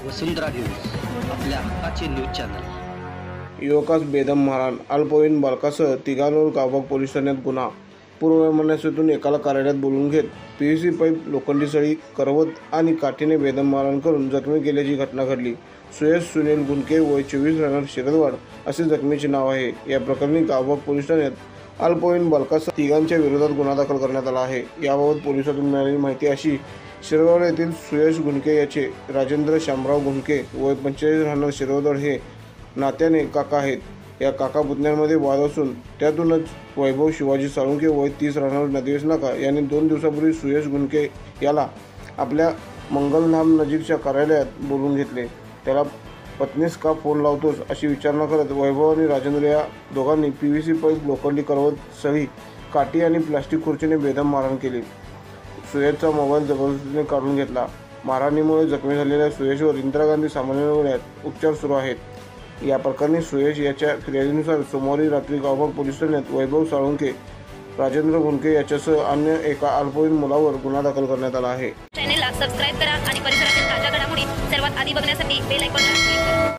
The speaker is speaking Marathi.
वसुंधरा न्यूज, आपल्या हक्काचे न्यूज चॅनल। युवकास बेदम मारहाण, अल्पवयीन बालकासह तिघांवर गावबाग पोलीस ठाण्यात गुन्हा। पूर्ववैमनस्यातून एकाला कार्यालयात बोलवून घेत पीव्हीसी पाईप, लोखंडी सळी, करवत आणि काठीने बेदम मारहाण करून जखमी केल्याची घटना घडली। सुयश सुनील गुंडके, वय 24, राहणार शिरदवाड असे जखमीचे नाव आहे। या प्रकरणी गावबाग पोलीस ठाण्यात अल्पवयीन बालकासह तिघांच्या विरोधात गुन्हा दाखल करण्यात आला आहे। याबाबत पोलिसांतून मिळालेली माहिती अशी: शिरदवाड येथील सुयश गुंडके याचे राजेंद्र शामराव गुंडके, वय 45, राहणार शिरदवाड हे नात्याने काका आहेत। या काका पुतण्यांमध्ये वाद असून त्यातूनच वैभव शिवाजी साळुंके, वय 30, राहणार नदिवेस नाका यांनी 2 दिवसापूर्वी सुयश गुंडके याला आपल्या मंगलधाम नजीकच्या कार्यालयात बोलवून घेतले। त्याला पत्नीस का फोन लावतोस अशी विचारणा करत वैभव आणि राजेंद्र या दोघांनी पीव्हीसी पाईप, लोखंडी करवत, सळी, काठी आणि प्लास्टिक खुर्चीने बेदम मारहाण केली। सुयशचा मोबाईल जबरदस्तीने काढून घेतला। मारहाणीमुळे जखमी झालेल्या सुयशवर इंदिरा गांधी सामान्य रुग्णालयात उपचार सुरू आहेत। या प्रकरणी सुयश याच्या फिर्यादीनुसार सोमवारी रात्री गावबाग पोलीस ठाण्यात वैभव साळुंके, राजेंद्र गुंडके याच्यासह अन्य एका अल्पवयीन मुलावर गुन्हा दाखल करण्यात आला आहे। चॅनलला सबस्क्राइब करा आणि परिसरातील ताज्या घडामोडी सर्वात आधी बघण्यासाठी बेल आयकॉनला क्लिक करा।